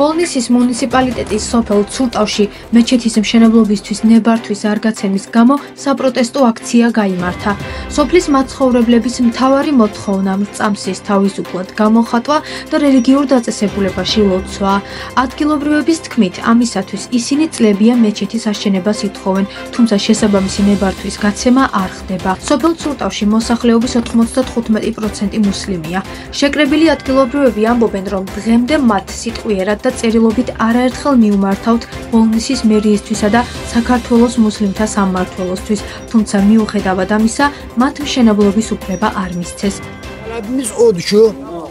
ბოლნისის მუნიციპალიტეტის სოფელ ცურტავში მეჩეთის მშენებლობისთვის ნებართვის არ გაცემის გამო საპროტესტო აქცია გაიმართა. სოფლის მაცხოვრებლების მთავარი მოთხოვნა მრწამსის თავისუფლად გამოხატვა და რელიგიურ დაწესებულებაში ლოცვა. ადგილობრივების თქმით, ამისათვის ისინი წლებია მეჩეთის აშენებას ითხოვენ, თუმცა შესაბამისი ნებართვის გაცემა არ ხდება. სოფელ ცურტავში მოსახლეობის 95% მუსლიმია. შეკრებილი ადგილობრივები ამბობენ, რომ დღემდე მათ სიტყვიერად და წერილობით არაერთხელ მიუმართავთ ბოლნისის მერიისთვისა და საქართველოს მუსლიმთა სამმართველოსთვის, თუმცა მიუხედავად ამისა, მათ მშენებლობის უფლება არ მისცეს.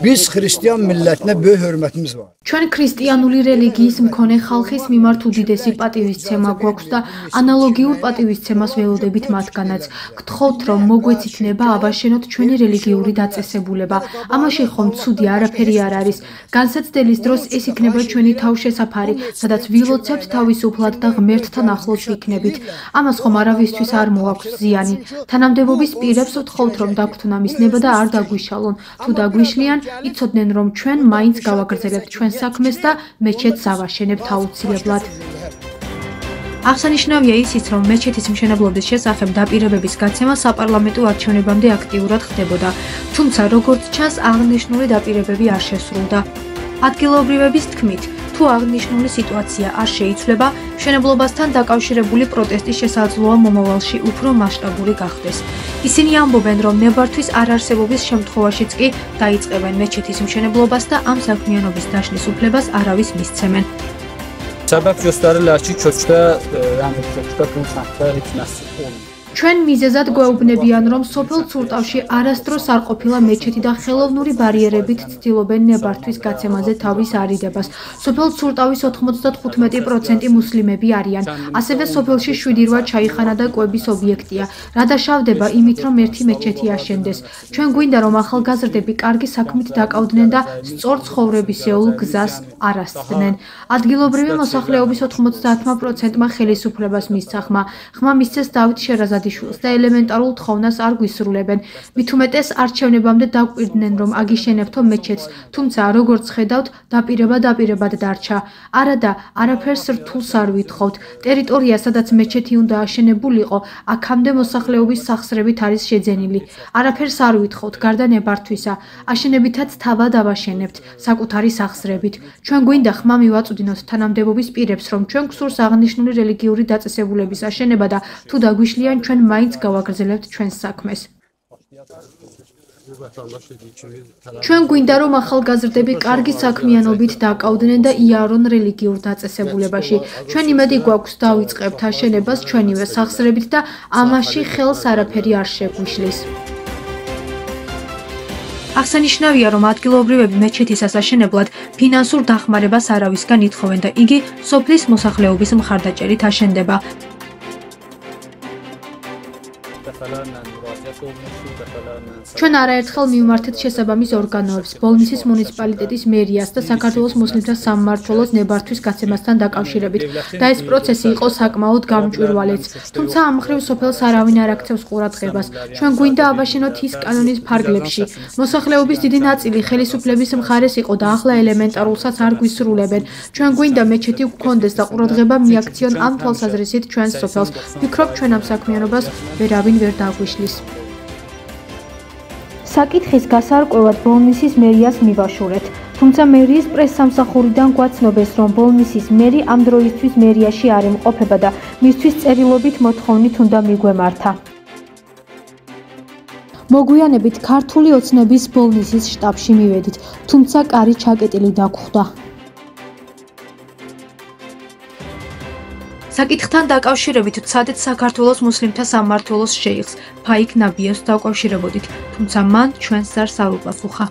Biz Hristiyan millətinə böyük hörmətimiz var. Ჩვენ ქრისტიანული რელიგიის მქონე ხალხის მიმართ უდიდესი პატივისცემა გვაქვს და ანალოგიურ პატივისცემას ველოდებით მათგანაც. გთხოვთ, რომ მოგვეცითნება აბაშენოთ ჩვენი რელიგიური დაწესებულება. ამაში ხომ ცუდი არაფერი არ არის. განსაცდელის დროს ეს იქნება ჩვენი თავშესაფარი, სადაც ვილოცებთ თავისუფლად და ღმერთთან ახლოს ვიქნებით. ამას ხომ არავისთვის არ მოაქვს ზიანი. თანამდებობის პირებს ვთხოვთ, რომ დაგვთუნა მისნება და არ დაგვიშალონ. თუ დაგვიშლიან, იცოდნენ, რომ ჩვენ მაინც გავაგრძელებთ ჩვენ საქმეს და მეჩეთს ავაშენებთ აუცილებლად. აღსანიშნავია ისიც, რომ მეჩეთის მშენებლობის შესახებ დაპირებების გაცემა საპარლამენტო არჩევნებამდე აქტიურად ხდებოდა, თუმცა როგორც ჩანს, აღნიშნული დაპირებები არ შესრულდა. ადგილობრივების თქმით, თუ აღნიშნული სიტუაცია არ შეიცვლება, მშენებლობასთან დაკავშირებული პროტესტი შესაძლოა მომავალში უფრო მასშტაბური გახდეს. ისინი ამბობენ, რომ ნებართვის არარსებობის შემთხვევაშიც კი დაიწყებენ მეჩეთის მშენებლობას და ამ საქმიანობის დაშლის უფლებას არავის მისცემენ. ჩვენ მიზეზად გვეუბნებიან, რომ სოფელ ცურტავში არასდროს არ ყოფილა მეჩეთი და ხელოვნური ბარიერებით ცდილობენ ნებართვის გაცემაზე თავის არიდებას. სოფელ ცურტავის 95% მუსლიმები არიან. ასევე სოფელში 7 რვა ჩაიხანა და კვების ობიექტია. რა დაშავდება იმით, რომ ერთი მეჩეთი აშენდეს. ჩვენ გვინდა, რომ ახალგაზრდები კარგი საქმით დაკავდნენ და სწორ ცხოვრებისეულ გზას არ ასცდნენ. ადგილობრივი მოსახლეობის 90%-მა ხელისუფლებას მისცა ხმა. ხმა მისცეს დავით შერაზადიშვილს და ელემენტარულ თხოვნას არ გვისრულებენ. მით უმეტეს არჩევნებამდე დაგვირდნენ, რომ აგიშენებთო მეჩეთს, თუმცა როგორც ხედავთ, დაპირებად დარჩა. არადა, არაფერს რთულს არ ვითხოვთ. ტერიტორია, სადაც მეჩეთი უნდა აშენებულიყო, აქამდე მოსახლეობის სახსრებით არის შეძენილი. არაფერს არ ვითხოვთ, გარდა ნებართვისა. აშენებითაც თავად ავაშენებთ, საკუთარი სახსრებით. ჩვენ გვინდა ხმა მივაწვდინოთ თანამდებობის პირებს, რომ ჩვენ გვსურს აღნიშნული რელიგიური დაწესებულების აშენება და თუ დაგვიშლიან, ჩვენ მაინც გავაგრძელებთ ჩვენს საქმეს. ჩვენ გვინდა, რომ ახალგაზრდები კარგი საქმიანობით დაკავდნენ და იარონ რელიგიურ დაწესებულებაში. ჩვენ იმედი გვაქვს დავიწყებთ აშენებას ჩვენივე სახსრებით და ამაში ხელს არაფერი არ შეგვიშლის. აღსანიშნავია, რომ ადგილობრივები მეჩეთის ასაშენებლად ფინანსურ დახმარებას არავისგან ითხოვენ და იგი სოფლის მოსახლეობის მხარდაჭერით აშენდება. ჩვენ არაერთხელ მივმართეთ შესაბამის ორგანოებს, ბოლნისის მუნიციპალიტეტის მერიას და საქართველოს მუსლიმთა სამმართველოს ნებართვის გაცემასთან დაკავშირებით და ეს პროცესი იყო საკმაოდ გამჭვირვალეც. თუმცა ამ მხრივ სოფელს არავინ არ აქცევს ყურადღებას. ჩვენ გვინდა აბაშენოთ ის კანონის ფარგლებში. მოსახლეობის დიდი ნაწილი ხელისუფლების მხარეს იყო და ახლა ელემენტარულსაც არ გვისრულებენ. ჩვენ გვინდა მეჩეთი გვქონდეს და ყურადღება მიაქციონ ამ თვალსაზრისით ჩვენს სოფელს. ვფიქრობ, ჩვენ ამ საქმიანობას ვერავინ ვერ დაგვიშლის. საკითხის გასარკვევად ბოლნისის მერიას მივაშურეთ, თუმცა მერიის პრესსამსახურიდან გვაცნობეს, რომ ბოლნისის მერი ამ დროისთვის მერიაში არ იმყოფება და მისთვის წერილობით მოთხოვნით უნდა მიგვემართა. მოგვიანებით ქართული ოცნების ბოლნისის შტაბში მივედით, თუმცა კარი ჩაკეტილი დაგხვდა. საკითხთან დაკავშირებით ვცადეთ საქართველოს მუსლიმთა სამმართველოს შეიხს ფაიქ ნაბიევს დავკავშირებოდით, თუმცა მან ჩვენს ზარს არ უპასუხა.